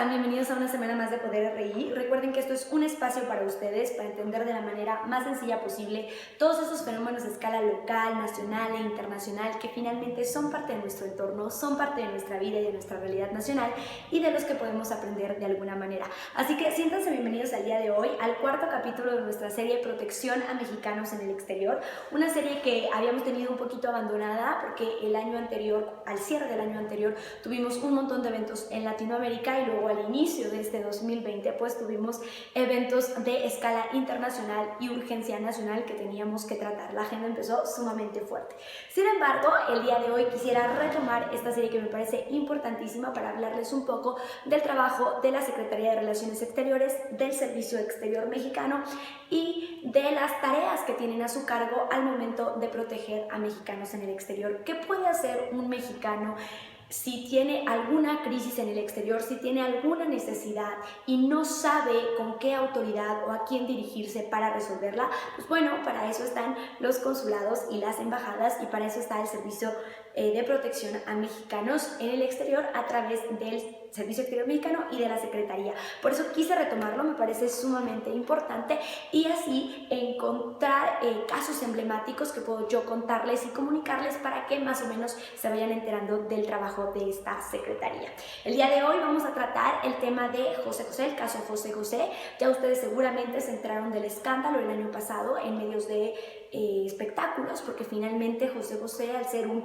están? Bienvenidos a una semana más de Poder RI. Recuerden que esto es un espacio para ustedes, para entender de la manera más sencilla posible todos esos fenómenos a escala local, nacional e internacional que finalmente son parte de nuestro entorno, son parte de nuestra vida y de nuestra realidad nacional y de los que podemos aprender de alguna manera. Así que siéntanse bienvenidos al día de hoy al cuarto capítulo de nuestra serie Protección a Mexicanos en el Exterior, una serie que habíamos tenido un poquito abandonada porque el año anterior, al cierre del año anterior, tuvimos un montón de eventos en Latinoamérica y luego al inicio de este 2020 pues tuvimos eventos de escala internacional y urgencia nacional que teníamos que tratar. La agenda empezó sumamente fuerte. Sin embargo, el día de hoy quisiera retomar esta serie que me parece importantísima para hablarles un poco del trabajo de la Secretaría de Relaciones Exteriores, del Servicio Exterior Mexicano y de las tareas que tienen a su cargo al momento de proteger a mexicanos en el exterior. ¿Qué puede hacer un mexicano si tiene alguna crisis en el exterior, si tiene alguna necesidad y no sabe con qué autoridad o a quién dirigirse para resolverla? Pues bueno, para eso están los consulados y las embajadas y para eso está el Servicio de Protección a Mexicanos en el Exterior a través del Servicio Exterior Mexicano y de la Secretaría. Por eso quise retomarlo, me parece sumamente importante y así encontrar casos emblemáticos que puedo yo contarles y comunicarles para que más o menos se vayan enterando del trabajo de esta Secretaría. El día de hoy vamos a tratar el tema de José José, el caso José José. Ya ustedes seguramente se enteraron del escándalo el año pasado en medios de espectáculos, porque finalmente José José, al ser un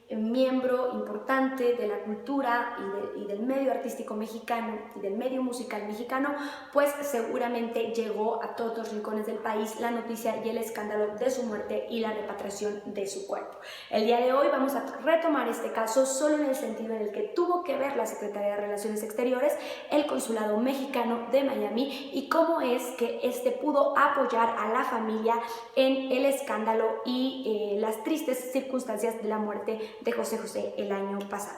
miembro importante de la cultura y del medio artístico mexicano y del medio musical mexicano, pues seguramente llegó a todos los rincones del país la noticia y el escándalo de su muerte y la repatriación de su cuerpo. El día de hoy vamos a retomar este caso solo en el sentido en el que tuvo que ver la Secretaría de Relaciones Exteriores, el Consulado Mexicano de Miami y cómo es que este pudo apoyar a la familia en el escándalo y las tristes circunstancias de la muerte de José José el año pasado.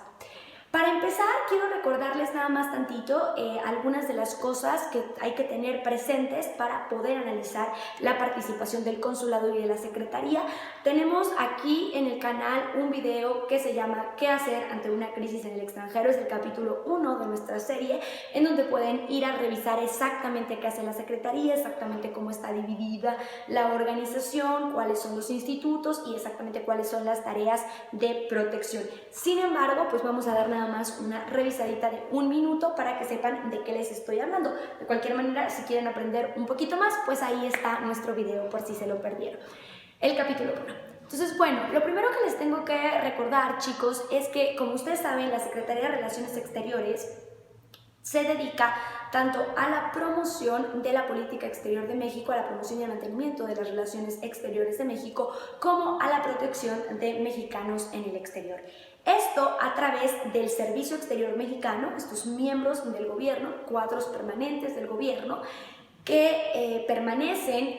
Para empezar, quiero recordarles nada más tantito algunas de las cosas que hay que tener presentes para poder analizar la participación del consulado y de la secretaría. Tenemos aquí en el canal un video que se llama ¿Qué hacer ante una crisis en el extranjero? Es el capítulo 1 de nuestra serie, en donde pueden ir a revisar exactamente qué hace la secretaría, exactamente cómo está dividida la organización, cuáles son los institutos y exactamente cuáles son las tareas de protección. Sin embargo, pues vamos a dar nada más una revisadita de un minuto para que sepan de qué les estoy hablando. De cualquier manera, si quieren aprender un poquito más, pues ahí está nuestro video por si se lo perdieron. El capítulo 1. Entonces, bueno, lo primero que les tengo que recordar, chicos, es que, como ustedes saben, la Secretaría de Relaciones Exteriores se dedica tanto a la promoción de la política exterior de México, a la promoción y al mantenimiento de las relaciones exteriores de México, como a la protección de mexicanos en el exterior. Esto a través del Servicio Exterior Mexicano, estos miembros del gobierno, cuadros permanentes del gobierno, que permanecen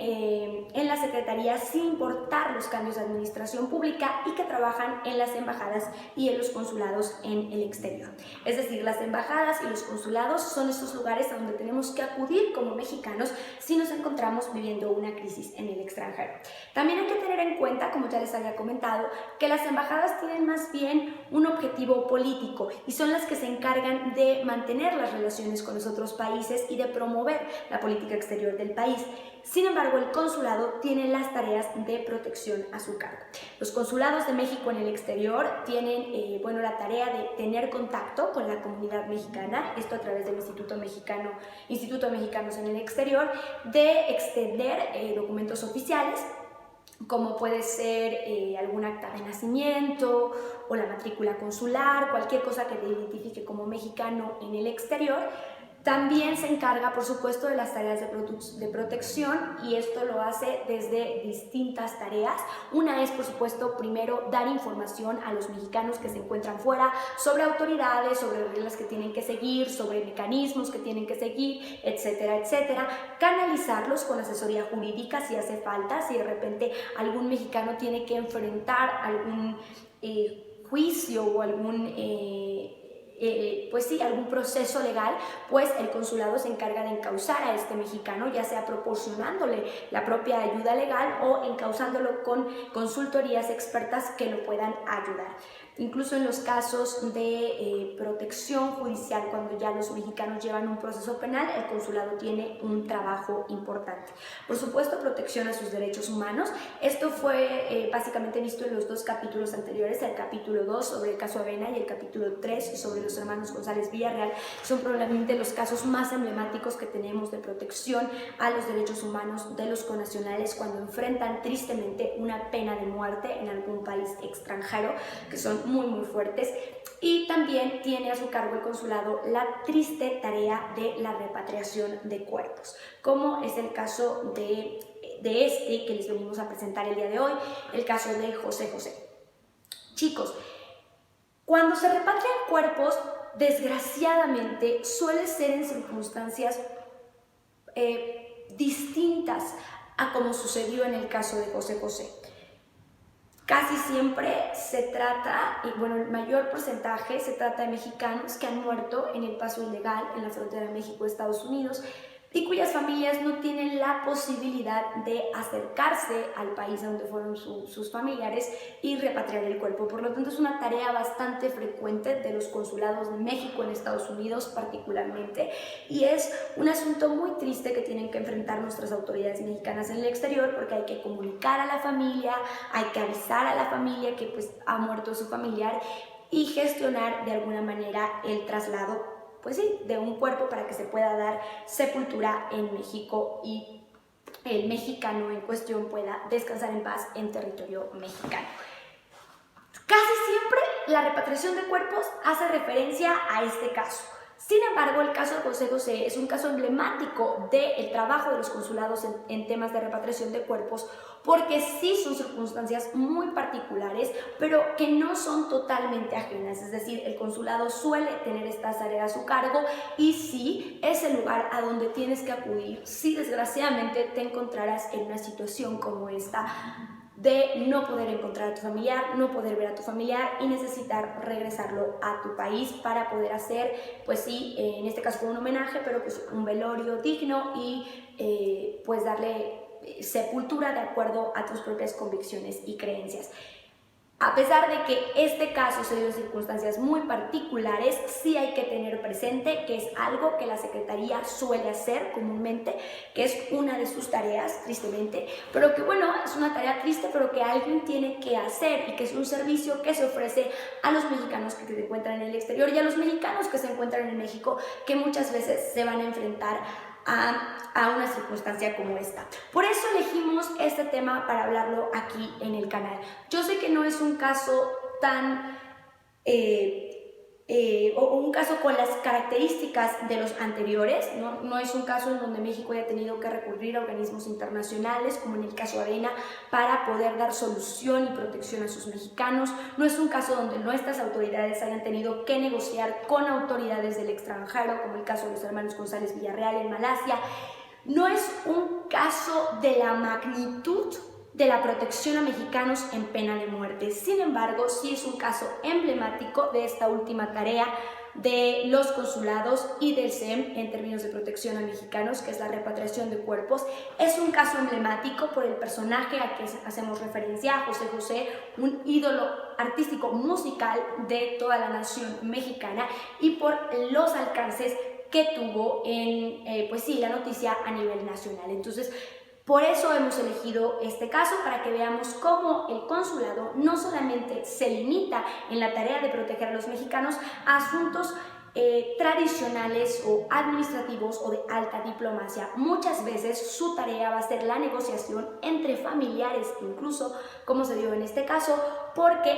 en la Secretaría sin importar los cambios de administración pública y que trabajan en las embajadas y en los consulados en el exterior. Es decir, las embajadas y los consulados son esos lugares a donde tenemos que acudir como mexicanos si nos encontramos viviendo una crisis en el extranjero. También hay que tener en cuenta, como ya les había comentado, que las embajadas tienen más bien un objetivo político y son las que se encargan de mantener las relaciones con los otros países y de promover la política exterior del país. Sin embargo, el consulado tiene las tareas de protección a su cargo. Los consulados de México en el exterior tienen la tarea de tener contacto con la comunidad mexicana, esto a través del Instituto Mexicanos en el Exterior, de extender documentos oficiales, como puede ser algún acta de nacimiento o la matrícula consular, cualquier cosa que te identifique como mexicano en el exterior. También se encarga, por supuesto, de las tareas de protección y esto lo hace desde distintas tareas. Una es, por supuesto, primero dar información a los mexicanos que se encuentran fuera sobre autoridades, sobre reglas que tienen que seguir, sobre mecanismos que tienen que seguir, etcétera, etcétera. Canalizarlos con asesoría jurídica si hace falta, si de repente algún mexicano tiene que enfrentar algún juicio o algún algún proceso legal, pues el consulado se encarga de encauzar a este mexicano, ya sea proporcionándole la propia ayuda legal o encauzándolo con consultorías expertas que lo puedan ayudar. incluso en los casos de protección judicial, cuando ya los mexicanos llevan un proceso penal, el consulado tiene un trabajo importante. Por supuesto, protección a sus derechos humanos. Esto fue básicamente visto en los dos capítulos anteriores, el capítulo 2 sobre el caso Avena y el capítulo 3 sobre los hermanos González Villarreal. Son probablemente los casos más emblemáticos que tenemos de protección a los derechos humanos de los connacionales cuando enfrentan tristemente una pena de muerte en algún país extranjero, que son muy fuertes. Y también tiene a su cargo el consulado la triste tarea de la repatriación de cuerpos, como es el caso de este que les venimos a presentar el día de hoy, el caso de José José. Chicos, cuando se repatrian cuerpos, desgraciadamente suele ser en circunstancias distintas a como sucedió en el caso de José José. Casi siempre se trata, y bueno, el mayor porcentaje se trata de mexicanos que han muerto en el paso ilegal en la frontera México-Estados Unidos y cuyas familias no tienen la posibilidad de acercarse al país a donde fueron sus familiares y repatriar el cuerpo. Por lo tanto, es una tarea bastante frecuente de los consulados de México en Estados Unidos particularmente, y es un asunto muy triste que tienen que enfrentar nuestras autoridades mexicanas en el exterior, porque hay que comunicar a la familia, hay que avisar a la familia que pues ha muerto su familiar y gestionar de alguna manera el traslado, pues sí, de un cuerpo para que se pueda dar sepultura en México y el mexicano en cuestión pueda descansar en paz en territorio mexicano. Casi siempre la repatriación de cuerpos hace referencia a este caso. Sin embargo, el caso de José José es un caso emblemático del trabajo de los consulados en temas de repatriación de cuerpos, porque sí son circunstancias muy particulares, pero que no son totalmente ajenas. Es decir, el consulado suele tener estas tareas a su cargo y sí es el lugar a donde tienes que acudir si desgraciadamente te encontrarás en una situación como esta, de no poder encontrar a tu familiar, no poder ver a tu familiar y necesitar regresarlo a tu país para poder hacer, pues sí, en este caso con un homenaje, pero pues un velorio digno y pues darle sepultura de acuerdo a tus propias convicciones y creencias. A pesar de que este caso se dio en circunstancias muy particulares, sí hay que tener presente que es algo que la Secretaría suele hacer comúnmente, que es una de sus tareas, tristemente, pero que bueno, es una tarea triste, pero que alguien tiene que hacer y que es un servicio que se ofrece a los mexicanos que se encuentran en el exterior y a los mexicanos que se encuentran en México, que muchas veces se van a enfrentar a una circunstancia como esta. Por eso elegimos este tema para hablarlo aquí en el canal. Yo sé que no es un caso tan o un caso con las características de los anteriores, no es un caso en donde México haya tenido que recurrir a organismos internacionales, como en el caso Avena, para poder dar solución y protección a sus mexicanos. No es un caso donde nuestras autoridades hayan tenido que negociar con autoridades del extranjero, como el caso de los hermanos González Villarreal en Malasia. No es un caso de la magnitud de la protección a mexicanos en pena de muerte. Sin embargo, sí es un caso emblemático de esta última tarea de los consulados y del SEM en términos de protección a mexicanos, que es la repatriación de cuerpos. Es un caso emblemático por el personaje a que hacemos referencia, José José, un ídolo artístico musical de toda la nación mexicana, y por los alcances que tuvo en, pues sí, la noticia a nivel nacional. Entonces, por eso hemos elegido este caso, para que veamos cómo el consulado no solamente se limita en la tarea de proteger a los mexicanos a asuntos tradicionales o administrativos o de alta diplomacia. Muchas veces su tarea va a ser la negociación entre familiares, incluso como se dio en este caso, porque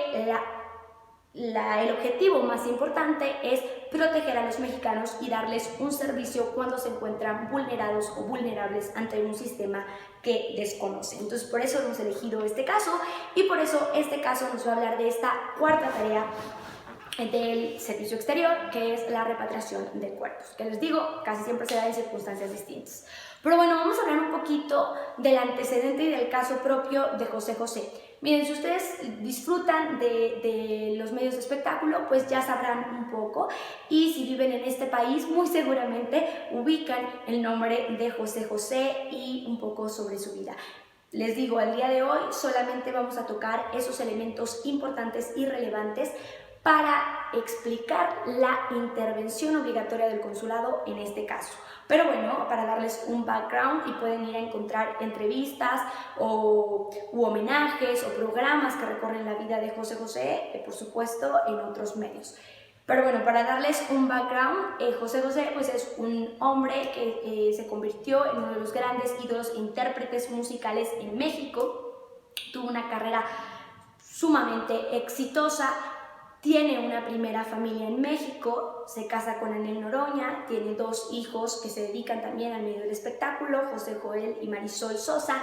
el objetivo más importante es proteger a los mexicanos y darles un servicio cuando se encuentran vulnerados o vulnerables ante un sistema que desconocen. Entonces, por eso hemos elegido este caso, y por eso este caso nos va a hablar de esta cuarta tarea del servicio exterior, que es la repatriación de cuerpos, que les digo, casi siempre se da en circunstancias distintas. Pero bueno, vamos a hablar un poquito del antecedente y del caso propio de José José. Miren, si ustedes disfrutan de los medios de espectáculo, pues ya sabrán un poco, y si viven en este país, muy seguramente ubican el nombre de José José y un poco sobre su vida. Les digo, al día de hoy solamente vamos a tocar esos elementos importantes y relevantes para explicar la intervención obligatoria del consulado en este caso. Pero bueno, para darles un background, y pueden ir a encontrar entrevistas u homenajes o programas que recorren la vida de José José, por supuesto, en otros medios. Pero bueno, para darles un background, José José pues es un hombre que se convirtió en uno de los grandes ídolos e intérpretes musicales en México. Tuvo una carrera sumamente exitosa. Tiene una primera familia en México, se casa con Anel Noroña, tiene 2 hijos que se dedican también al medio del espectáculo, José Joel y Marisol Sosa,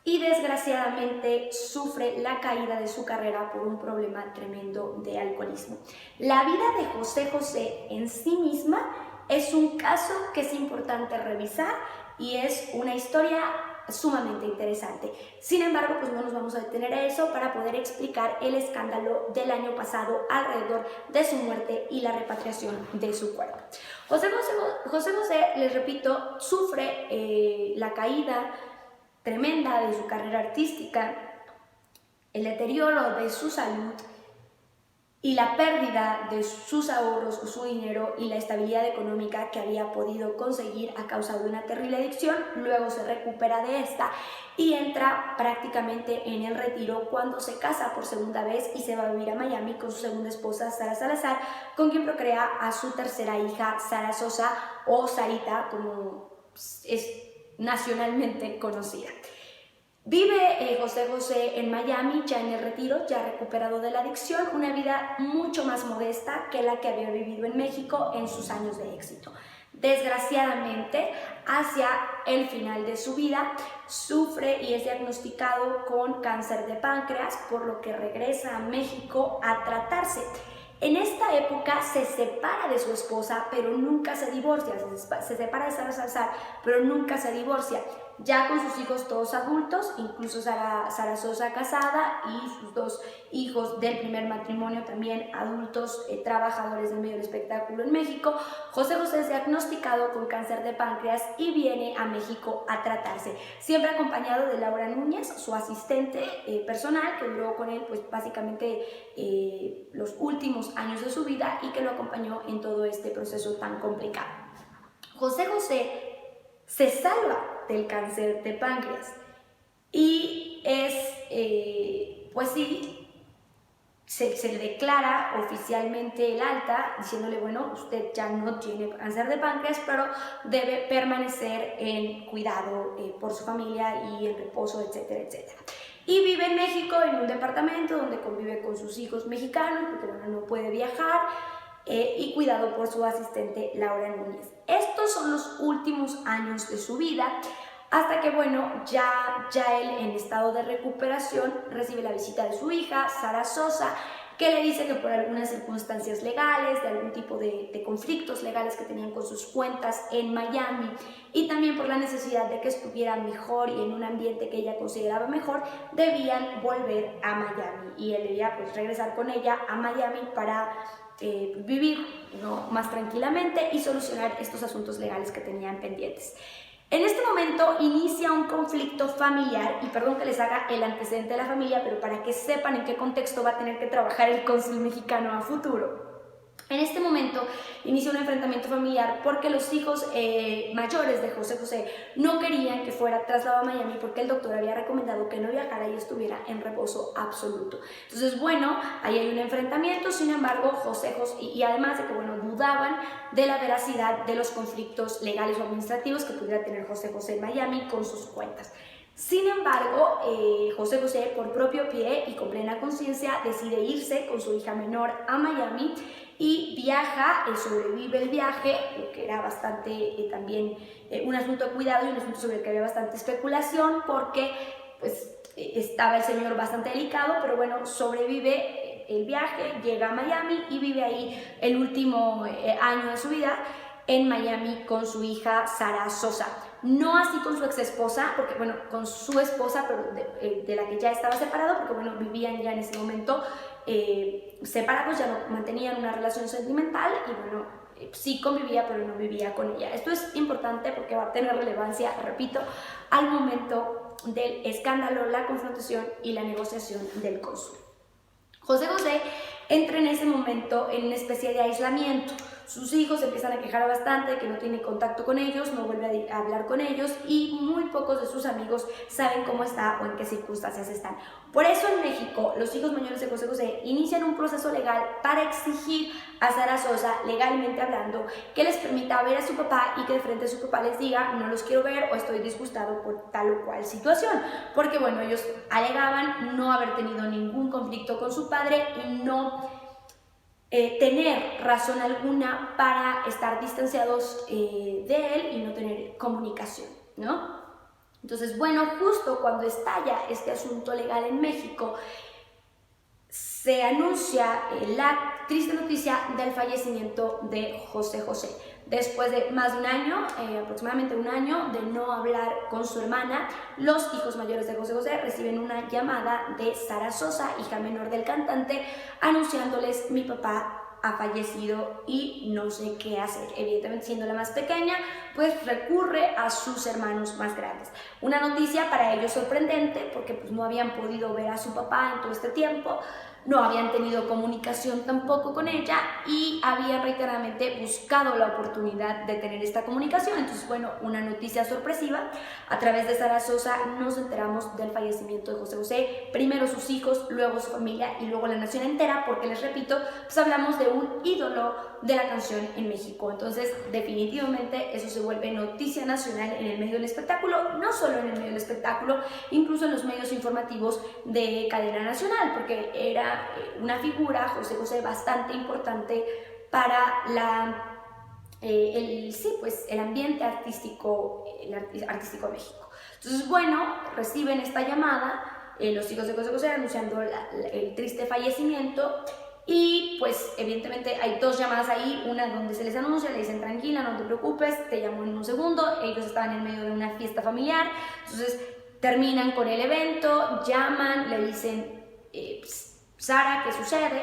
y desgraciadamente sufre la caída de su carrera por un problema tremendo de alcoholismo. La vida de José José en sí misma es un caso que es importante revisar y es una historia sumamente interesante. Sin embargo, pues no nos vamos a detener a eso para poder explicar el escándalo del año pasado alrededor de su muerte y la repatriación de su cuerpo. José José, les repito, sufre la caída tremenda de su carrera artística, el deterioro de su salud y la pérdida de sus ahorros o su dinero y la estabilidad económica que había podido conseguir a causa de una terrible adicción. Luego se recupera de esta y entra prácticamente en el retiro cuando se casa por segunda vez y se va a vivir a Miami con su segunda esposa, Sara Salazar, con quien procrea a su tercera hija, Sara Sosa, o Sarita, como es nacionalmente conocida. Vive José José en Miami, ya en el retiro, ya recuperado de la adicción, una vida mucho más modesta que la que había vivido en México en sus años de éxito. Desgraciadamente, hacia el final de su vida, sufre y es diagnosticado con cáncer de páncreas, por lo que regresa a México a tratarse. En esta época se separa de su esposa, pero nunca se divorcia. Se separa de Sara Salazar, pero nunca se divorcia. Ya con sus hijos todos adultos, incluso Sara Sosa casada y sus 2 hijos del primer matrimonio también adultos, trabajadores del medio del espectáculo en México. José José es diagnosticado con cáncer de páncreas y viene a México a tratarse, siempre acompañado de Laura Núñez, su asistente personal, que duró con él pues básicamente los últimos años de su vida y que lo acompañó en todo este proceso tan complicado. José José se salva del cáncer de páncreas y pues sí, se le declara oficialmente el alta, diciéndole, bueno, usted ya no tiene cáncer de páncreas, pero debe permanecer en cuidado por su familia y en reposo, etcétera, etcétera. Y vive en México en un departamento donde convive con sus hijos mexicanos, porque bueno, no puede viajar, y cuidado por su asistente Laura Núñez. Estos son los últimos años de su vida, hasta que bueno, ya él en estado de recuperación recibe la visita de su hija, Sara Sosa, que le dice que por algunas circunstancias legales, de algún tipo de conflictos legales que tenían con sus cuentas en Miami, y también por la necesidad de que estuviera mejor y en un ambiente que ella consideraba mejor, debían volver a Miami, y él debía pues regresar con ella a Miami para vivir más tranquilamente y solucionar estos asuntos legales que tenían pendientes. En este momento inicia un conflicto familiar, y perdón que les haga el antecedente de la familia, pero para que sepan en qué contexto va a tener que trabajar el cónsul mexicano a futuro. En este momento inicia un enfrentamiento familiar porque los hijos mayores de José José no querían que fuera trasladado a Miami, porque el doctor había recomendado que no viajara y estuviera en reposo absoluto. Entonces, bueno, ahí hay un enfrentamiento. Sin embargo, y además de que, bueno, dudaban de la veracidad de los conflictos legales o administrativos que pudiera tener José José en Miami con sus cuentas. Sin embargo, José José, por propio pie y con plena conciencia, decide irse con su hija menor a Miami y viaja, sobrevive el viaje, lo que era bastante también un asunto de cuidado y un asunto sobre el que había bastante especulación, porque pues estaba el señor bastante delicado, pero bueno, sobrevive el viaje, llega a Miami y vive ahí el último año de su vida en Miami con su hija Sara Sosa. No así con su ex esposa, porque bueno, con su esposa, pero de la que ya estaba separado, porque bueno, vivían ya en ese momento separados, ya no mantenían una relación sentimental y bueno, sí convivía, pero no vivía con ella. Esto es importante porque va a tener relevancia, repito, al momento del escándalo, la confrontación y la negociación del cónsul. José José entra en ese momento en una especie de aislamiento. Sus hijos se empiezan a quejar bastante de que no tiene contacto con ellos, no vuelve a hablar con ellos y muy pocos de sus amigos saben cómo está o en qué circunstancias están. Por eso en México los hijos mayores de José José inician un proceso legal para exigir a Sara Sosa, legalmente hablando, que les permita ver a su papá y que de frente a su papá les diga no los quiero ver o estoy disgustado por tal o cual situación. Porque bueno, ellos alegaban no haber tenido ningún conflicto con su padre y no tener razón alguna para estar distanciados de él y no tener comunicación, ¿no? Entonces, bueno, justo cuando estalla este asunto legal en México, se anuncia la triste noticia del fallecimiento de José José. Después de más de un año, aproximadamente un año, de no hablar con su hermana, los hijos mayores de José José reciben una llamada de Sara Sosa, hija menor del cantante, anunciándoles: mi papá ha fallecido y no sé qué hacer. Evidentemente, siendo la más pequeña, pues recurre a sus hermanos más grandes. Una noticia para ellos sorprendente, porque pues no habían podido ver a su papá en todo este tiempo, no habían tenido comunicación tampoco con ella y habían reiteradamente buscado la oportunidad de tener esta comunicación. Entonces, bueno, una noticia sorpresiva. A través de Sara Sosa nos enteramos del fallecimiento de José José, primero sus hijos, luego su familia y luego la nación entera, porque les repito, pues hablamos de un ídolo de la canción en México. Entonces, definitivamente eso se vuelve noticia nacional en el medio del espectáculo, no solo en el medio del espectáculo, incluso en los medios informativos de cadena nacional, porque era una figura, José José, bastante importante para el ambiente artístico, artístico de México. Entonces, bueno, reciben esta llamada, los hijos de José José anunciando el triste fallecimiento. Y pues evidentemente hay dos llamadas ahí, una donde se les anuncia, le dicen tranquila, no te preocupes, te llamo en un segundo. Ellos estaban en medio de una fiesta familiar, entonces terminan con el evento, llaman, le dicen Sara, ¿qué sucede?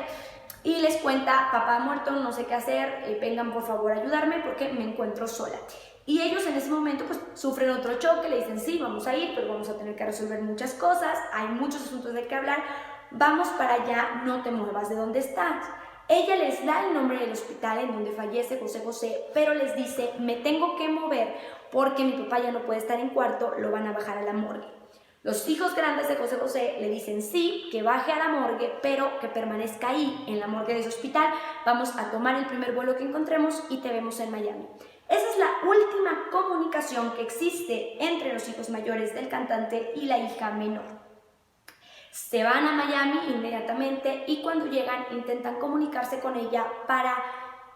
Y les cuenta: papá ha muerto, no sé qué hacer, vengan por favor a ayudarme porque me encuentro sola. Y ellos en ese momento pues sufren otro choque, le dicen: sí, vamos a ir, pero vamos a tener que resolver muchas cosas, hay muchos asuntos de qué hablar, vamos para allá, no te muevas de donde estás. Ella les da el nombre del hospital en donde fallece José José, pero les dice: me tengo que mover porque mi papá ya no puede estar en cuarto, lo van a bajar a la morgue. Los hijos grandes de José José le dicen sí, que baje a la morgue, pero que permanezca ahí, en la morgue de ese hospital. Vamos a tomar el primer vuelo que encontremos y te vemos en Miami. Esa es la última comunicación que existe entre los hijos mayores del cantante y la hija menor. Se van a Miami inmediatamente y cuando llegan intentan comunicarse con ella para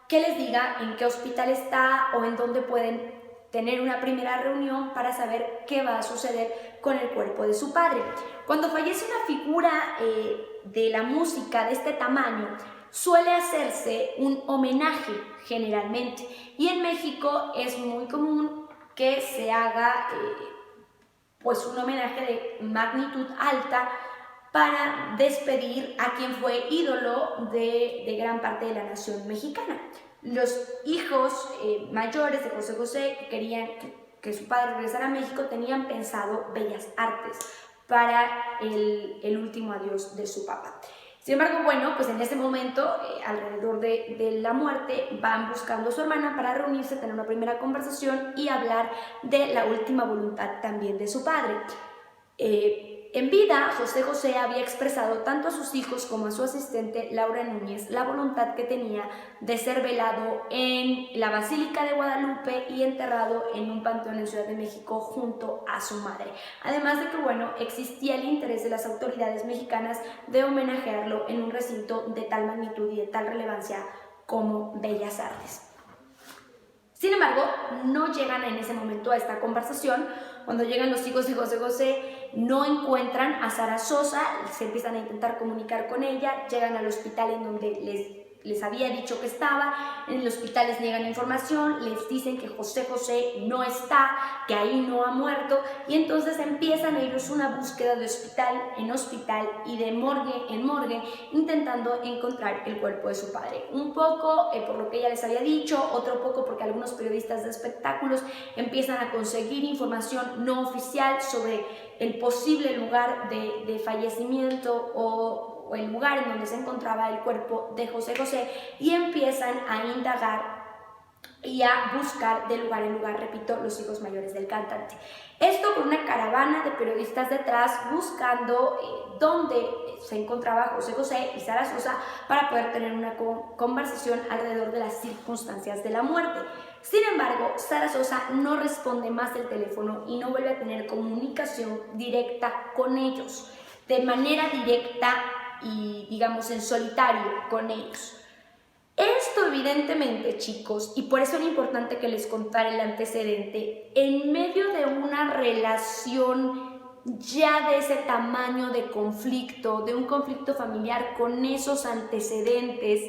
que les diga en qué hospital está o en dónde pueden tener una primera reunión para saber qué va a suceder con el cuerpo de su padre. Cuando fallece una figura de la música de este tamaño, suele hacerse un homenaje generalmente, y en México es muy común que se haga pues un homenaje de magnitud alta para despedir a quien fue ídolo de gran parte de la nación mexicana. Los hijos mayores de José José, que querían que su padre regresara a México, tenían pensado Bellas Artes para el último adiós de su papá. Sin embargo, bueno, pues en ese momento, alrededor de la muerte, van buscando a su hermana para reunirse, tener una primera conversación y hablar de la última voluntad también de su padre. En vida, José José había expresado tanto a sus hijos como a su asistente Laura Núñez la voluntad que tenía de ser velado en la Basílica de Guadalupe y enterrado en un panteón en Ciudad de México junto a su madre. Además de que, bueno, existía el interés de las autoridades mexicanas de homenajearlo en un recinto de tal magnitud y de tal relevancia como Bellas Artes. Sin embargo, no llegan en ese momento a esta conversación. Cuando llegan los hijos de José José, no encuentran a Sara Sosa, se empiezan a intentar comunicar con ella, llegan al hospital en donde les les había dicho que estaba. En el hospital les niegan información, les dicen que José José no está, que ahí no ha muerto, y entonces empiezan ellos una búsqueda de hospital en hospital y de morgue en morgue, intentando encontrar el cuerpo de su padre. Un poco por lo que ella les había dicho, otro poco porque algunos periodistas de espectáculos empiezan a conseguir información no oficial sobre el posible lugar de fallecimiento o el lugar en donde se encontraba el cuerpo de José José, y empiezan a indagar y a buscar de lugar en lugar, repito, los hijos mayores del cantante. Esto con una caravana de periodistas detrás buscando dónde se encontraba José José y Sara Sosa para poder tener una conversación alrededor de las circunstancias de la muerte. Sin embargo, Sara Sosa no responde más el teléfono y no vuelve a tener comunicación directa con ellos, de manera directa y, digamos, en solitario con ellos. Esto evidentemente, chicos, y por eso era importante que les contara el antecedente, en medio de una relación ya de ese tamaño de conflicto, de un conflicto familiar con esos antecedentes,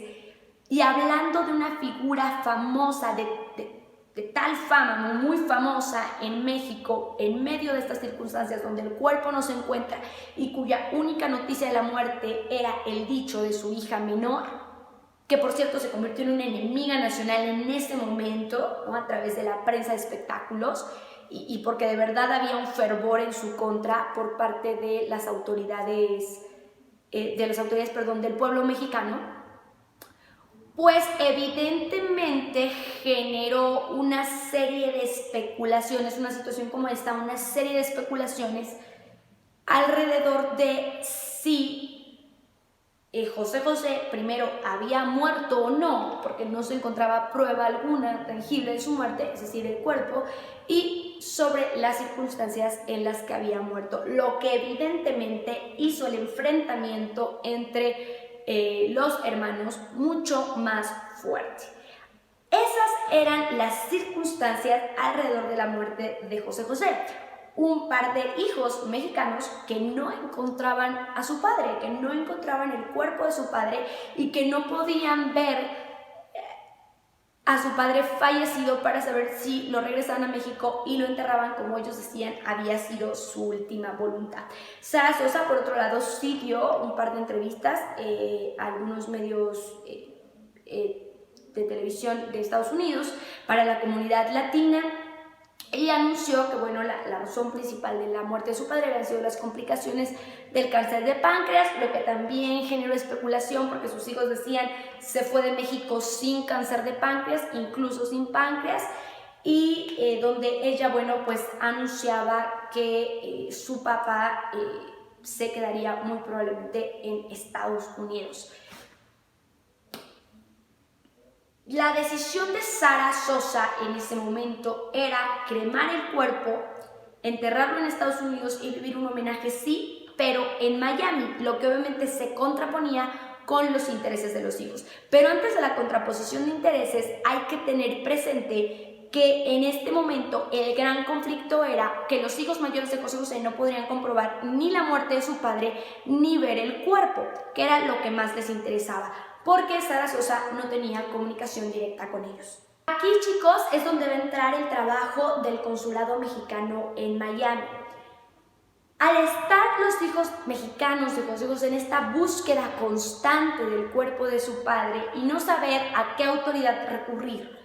y hablando de una figura famosa, de tal fama, muy famosa en México, en medio de estas circunstancias donde el cuerpo no se encuentra y cuya única noticia de la muerte era el dicho de su hija menor, que por cierto se convirtió en una enemiga nacional en ese momento, ¿no?, a través de la prensa de espectáculos, y porque de verdad había un fervor en su contra por parte de las autoridades, del pueblo mexicano. Pues evidentemente generó una serie de especulaciones, una situación como esta, una serie de especulaciones alrededor de si José José primero había muerto o no, porque no se encontraba prueba alguna tangible de su muerte, es decir, el cuerpo, y sobre las circunstancias en las que había muerto, lo que evidentemente hizo el enfrentamiento entre los hermanos mucho más fuerte. Esas eran las circunstancias alrededor de la muerte de José José. Un par de hijos mexicanos que no encontraban a su padre, que no encontraban el cuerpo de su padre y que no podían ver a su padre fallecido para saber si lo regresaban a México y lo enterraban, como ellos decían, había sido su última voluntad. Sara Sosa, por otro lado, sí dio un par de entrevistas a algunos medios de televisión de Estados Unidos para la comunidad latina. Ella anunció que, bueno, la razón principal de la muerte de su padre habían sido las complicaciones del cáncer de páncreas, lo que también generó especulación porque sus hijos decían se fue de México sin cáncer de páncreas, incluso sin páncreas, y donde ella, bueno, pues anunciaba que su papá se quedaría muy probablemente en Estados Unidos. La decisión de Sara Sosa en ese momento era cremar el cuerpo, enterrarlo en Estados Unidos y vivir un homenaje, sí, pero en Miami, lo que obviamente se contraponía con los intereses de los hijos. Pero antes de la contraposición de intereses hay que tener presente que en este momento el gran conflicto era que los hijos mayores de José José no podrían comprobar ni la muerte de su padre ni ver el cuerpo, que era lo que más les interesaba, porque Sara Sosa no tenía comunicación directa con ellos. Aquí, chicos, es donde va a entrar el trabajo del consulado mexicano en Miami. Al estar los hijos mexicanos de José José en esta búsqueda constante del cuerpo de su padre y no saber a qué autoridad recurrir,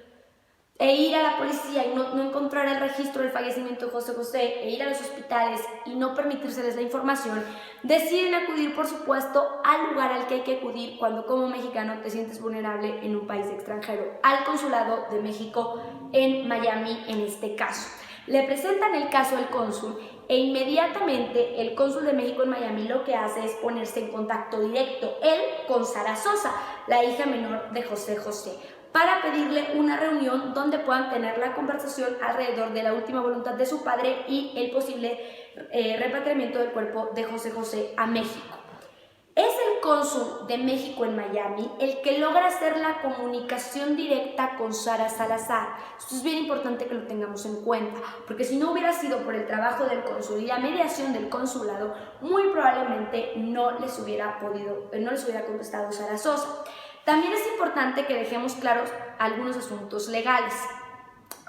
e ir a la policía y no encontrar el registro del fallecimiento de José José, e ir a los hospitales y no permitírseles la información, deciden acudir, por supuesto, al lugar al que hay que acudir cuando como mexicano te sientes vulnerable en un país extranjero, al Consulado de México en Miami en este caso. Le presentan el caso al cónsul e inmediatamente el cónsul de México en Miami lo que hace es ponerse en contacto directo, él con Sara Sosa, la hija menor de José José, para pedirle una reunión donde puedan tener la conversación alrededor de la última voluntad de su padre y el posible repatriamiento del cuerpo de José José a México. Es el cónsul de México en Miami el que logra hacer la comunicación directa con Sara Salazar. Esto es bien importante que lo tengamos en cuenta, porque si no hubiera sido por el trabajo del cónsul y la mediación del consulado, muy probablemente no les hubiera contestado Sara Sosa. También es importante que dejemos claros algunos asuntos legales.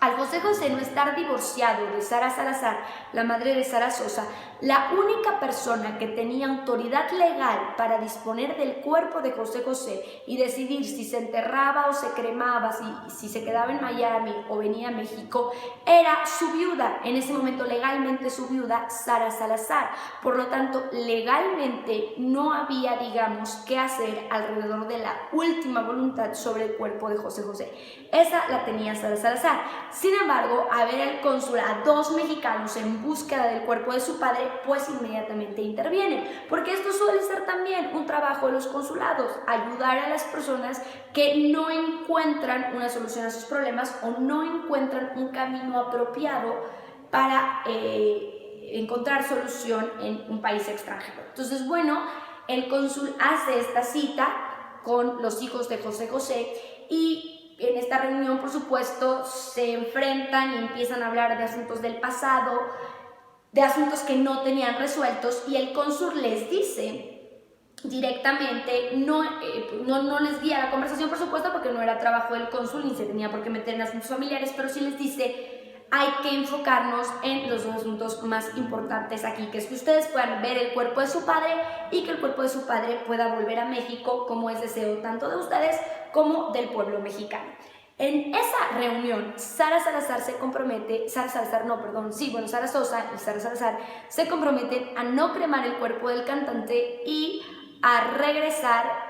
Al José José no estar divorciado de Sara Salazar, la madre de Sara Sosa, la única persona que tenía autoridad legal para disponer del cuerpo de José José y decidir si se enterraba o se cremaba, si se quedaba en Miami o venía a México, era su viuda, en ese momento legalmente su viuda, Sara Salazar. Por lo tanto, legalmente no había, digamos, qué hacer alrededor de la última voluntad sobre el cuerpo de José José. Esa la tenía Sara Salazar. Sin embargo, a ver el cónsul a 2 mexicanos en búsqueda del cuerpo de su padre, pues inmediatamente intervienen, porque esto suele ser también un trabajo de los consulados, ayudar a las personas que no encuentran una solución a sus problemas o no encuentran un camino apropiado para encontrar solución en un país extranjero. Entonces, bueno, el cónsul hace esta cita con los hijos de José José y en esta reunión, por supuesto, se enfrentan y empiezan a hablar de asuntos del pasado, de asuntos que no tenían resueltos, y el cónsul les dice directamente, no les guía la conversación, por supuesto, porque no era trabajo del cónsul ni se tenía por qué meter en asuntos familiares, pero sí les dice: hay que enfocarnos en los 2 asuntos más importantes aquí, que es que ustedes puedan ver el cuerpo de su padre y que el cuerpo de su padre pueda volver a México, como es deseo tanto de ustedes como del pueblo mexicano. En esa reunión, Sara Sosa y Sara Salazar se comprometen a no cremar el cuerpo del cantante y a regresar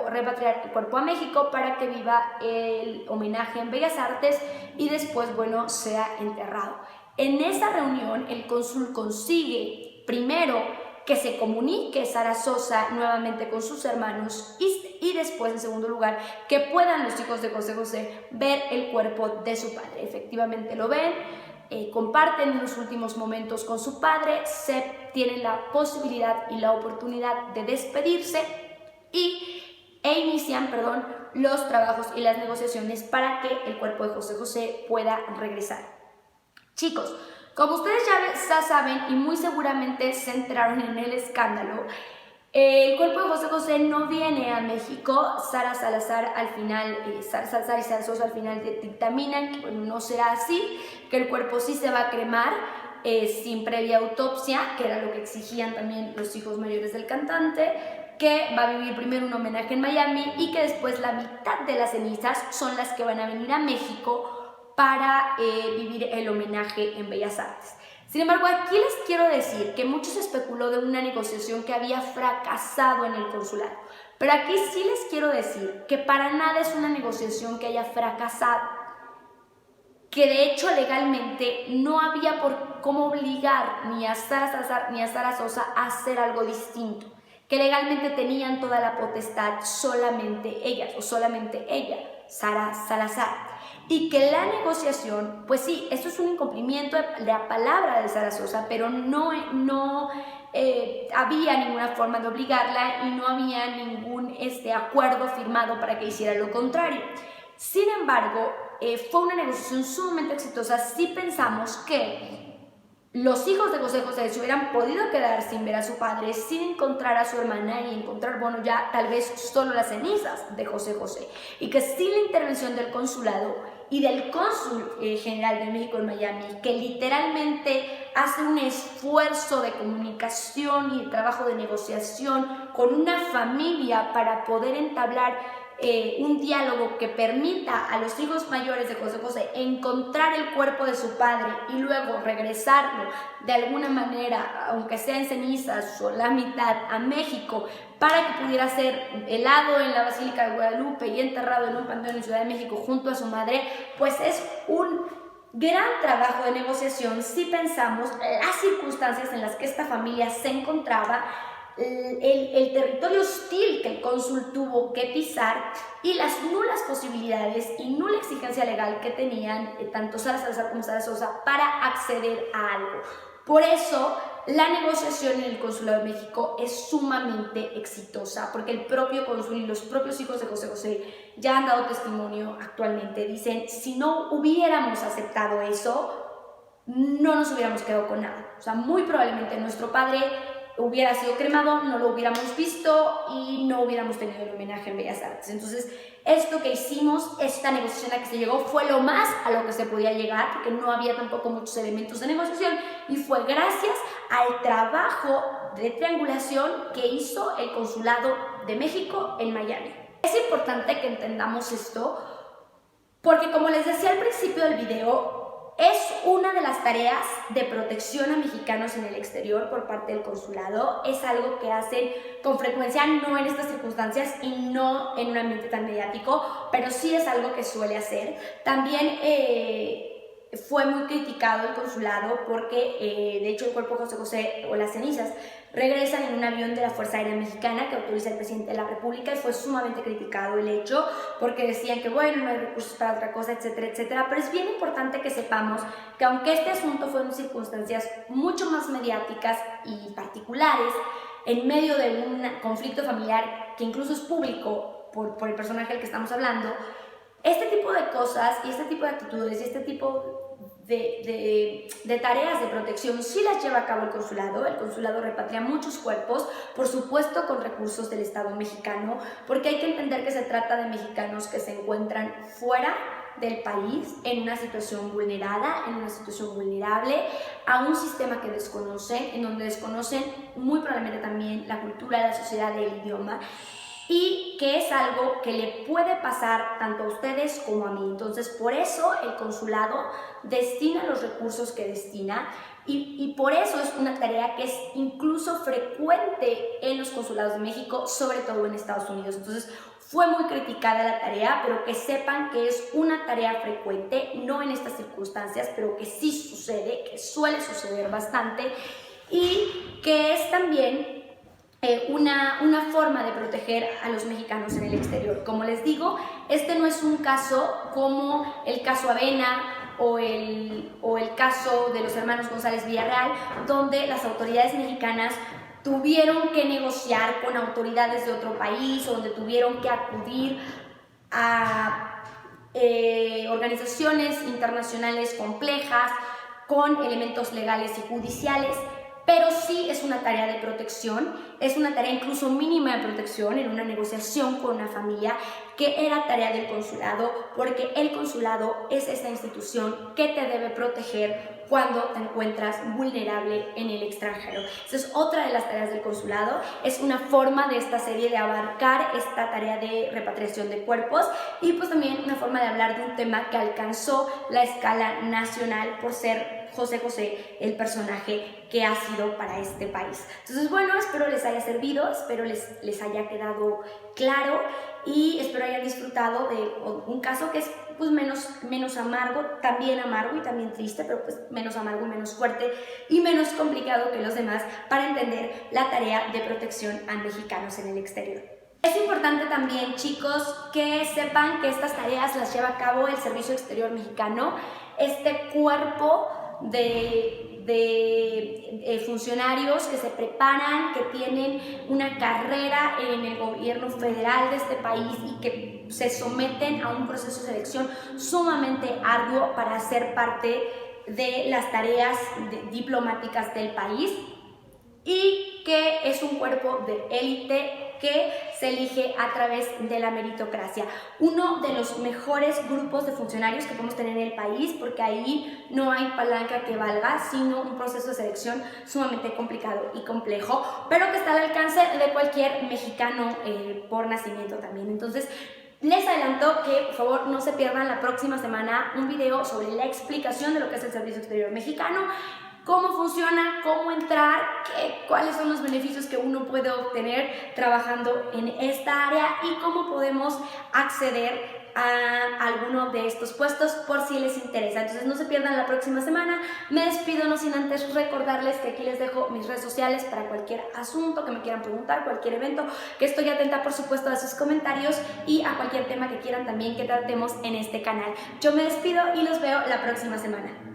repatriar el cuerpo a México para que viva el homenaje en Bellas Artes y después, bueno, sea enterrado. En esa reunión, el cónsul consigue primero que se comunique Sara Sosa nuevamente con sus hermanos y después, en segundo lugar, que puedan los hijos de José José ver el cuerpo de su padre. Efectivamente lo ven, comparten los últimos momentos con su padre, tienen la posibilidad y la oportunidad de despedirse e inician los trabajos y las negociaciones para que el cuerpo de José José pueda regresar. Chicos, como ustedes ya saben y muy seguramente se enteraron en el escándalo, el cuerpo de José José no viene a México. Sara Salazar al final, Sara Salazar y Sara Sosa al final dictaminan que no será así, que el cuerpo sí se va a cremar sin previa autopsia, que era lo que exigían también los hijos mayores del cantante, que va a vivir primero un homenaje en Miami y que después la mitad de las cenizas son las que van a venir a México para vivir el homenaje en Bellas Artes. Sin embargo, aquí les quiero decir que mucho se especuló de una negociación que había fracasado en el consulado, pero aquí sí les quiero decir que para nada es una negociación que haya fracasado, que de hecho legalmente no había por cómo obligar ni a Sara Salazar ni a Sara Sosa a hacer algo distinto, que legalmente tenían toda la potestad solamente ellas o solamente ella, Sara Salazar. Y que la negociación, pues sí, esto es un incumplimiento de la palabra de Sara Sosa, pero no había ninguna forma de obligarla y no había ningún acuerdo firmado para que hiciera lo contrario. Sin embargo, fue una negociación sumamente exitosa si pensamos que los hijos de José José se hubieran podido quedar sin ver a su padre, sin encontrar a su hermana y encontrar, bueno, ya tal vez solo las cenizas de José José, y que sin la intervención del consulado y del cónsul general de México en Miami, que literalmente hace un esfuerzo de comunicación y de trabajo de negociación con una familia para poder entablar un diálogo que permita a los hijos mayores de José José encontrar el cuerpo de su padre y luego regresarlo de alguna manera, aunque sea en cenizas o la mitad, a México para que pudiera ser velado en la Basílica de Guadalupe y enterrado en un panteón en Ciudad de México junto a su madre, pues es un gran trabajo de negociación si pensamos las circunstancias en las que esta familia se encontraba, el territorio hostil que el cónsul tuvo que pisar y las nulas posibilidades y nula exigencia legal que tenían tanto Sara Salazar como Sara Sosa para acceder a algo. Por eso la negociación en el Consulado de México es sumamente exitosa, porque el propio cónsul y los propios hijos de José José ya han dado testimonio actualmente. Dicen, si no hubiéramos aceptado eso, no nos hubiéramos quedado con nada. O sea, muy probablemente nuestro padre hubiera sido cremado, no lo hubiéramos visto y no hubiéramos tenido el homenaje en Bellas Artes. Entonces, esto que hicimos, esta negociación a la que se llegó, fue lo más a lo que se podía llegar, porque no había tampoco muchos elementos de negociación, y fue gracias al trabajo de triangulación que hizo el Consulado de México en Miami. Es importante que entendamos esto, porque como les decía al principio del video, es una de las tareas de protección a mexicanos en el exterior por parte del consulado. Es algo que hacen con frecuencia, no en estas circunstancias y no en un ambiente tan mediático, pero sí es algo que suele hacer. También fue muy criticado el consulado porque, de hecho, el cuerpo José José o las cenizas regresan en un avión de la Fuerza Aérea Mexicana que autoriza el presidente de la República, y fue sumamente criticado el hecho porque decían que bueno, no hay recursos para otra cosa, etcétera, etcétera. Pero es bien importante que sepamos que aunque este asunto fue en circunstancias mucho más mediáticas y particulares, en medio de un conflicto familiar que incluso es público por el personaje del que estamos hablando, este tipo de cosas y este tipo de actitudes y este tipo de tareas de protección sí las lleva a cabo el consulado. El consulado repatria muchos cuerpos, por supuesto con recursos del Estado mexicano, porque hay que entender que se trata de mexicanos que se encuentran fuera del país en una situación vulnerada, en una situación vulnerable, a un sistema que desconocen, en donde desconocen muy probablemente también la cultura, la sociedad, el idioma, y que es algo que le puede pasar tanto a ustedes como a mí. Entonces, por eso el consulado destina los recursos que destina, y por eso es una tarea que es incluso frecuente en los consulados de México, sobre todo en Estados Unidos. Entonces, fue muy criticada la tarea, pero que sepan que es una tarea frecuente, no en estas circunstancias, pero que sí sucede, que suele suceder bastante, y que es también una forma de proteger a los mexicanos en el exterior. Como les digo, este no es un caso como el caso Avena o el caso de los hermanos González Villarreal, donde las autoridades mexicanas tuvieron que negociar con autoridades de otro país, o donde tuvieron que acudir a organizaciones internacionales complejas con elementos legales y judiciales. Pero sí es una tarea de protección, es una tarea incluso mínima de protección en una negociación con una familia, que era tarea del consulado, porque el consulado es esta institución que te debe proteger cuando te encuentras vulnerable en el extranjero. Esa es otra de las tareas del consulado, es una forma de esta serie de abarcar esta tarea de repatriación de cuerpos, y pues también una forma de hablar de un tema que alcanzó la escala nacional por ser José José el personaje que ha sido para este país. Entonces, bueno, espero les haya servido, espero les haya quedado claro, y espero hayan disfrutado de un caso que es pues menos amargo, también amargo y también triste, pero pues menos amargo, menos fuerte y menos complicado que los demás para entender la tarea de protección a mexicanos en el exterior. Es importante también, chicos, que sepan que estas tareas las lleva a cabo el Servicio Exterior Mexicano, este cuerpo de funcionarios que se preparan, que tienen una carrera en el gobierno federal de este país y que se someten a un proceso de selección sumamente arduo para ser parte de las tareas diplomáticas del país, y que es un cuerpo de élite que se elige a través de la meritocracia. Uno de los mejores grupos de funcionarios que podemos tener en el país, porque ahí no hay palanca que valga, sino un proceso de selección sumamente complicado y complejo, pero que está al alcance de cualquier mexicano por nacimiento también. Entonces, les adelanto que por favor no se pierdan la próxima semana un video sobre la explicación de lo que es el Servicio Exterior Mexicano, cómo funciona, cómo entrar, cuáles son los beneficios que uno puede obtener trabajando en esta área y cómo podemos acceder a alguno de estos puestos por si les interesa. Entonces no se pierdan la próxima semana. Me despido no sin antes recordarles que aquí les dejo mis redes sociales para cualquier asunto que me quieran preguntar, cualquier evento, que estoy atenta por supuesto a sus comentarios y a cualquier tema que quieran también que tratemos en este canal. Yo me despido y los veo la próxima semana.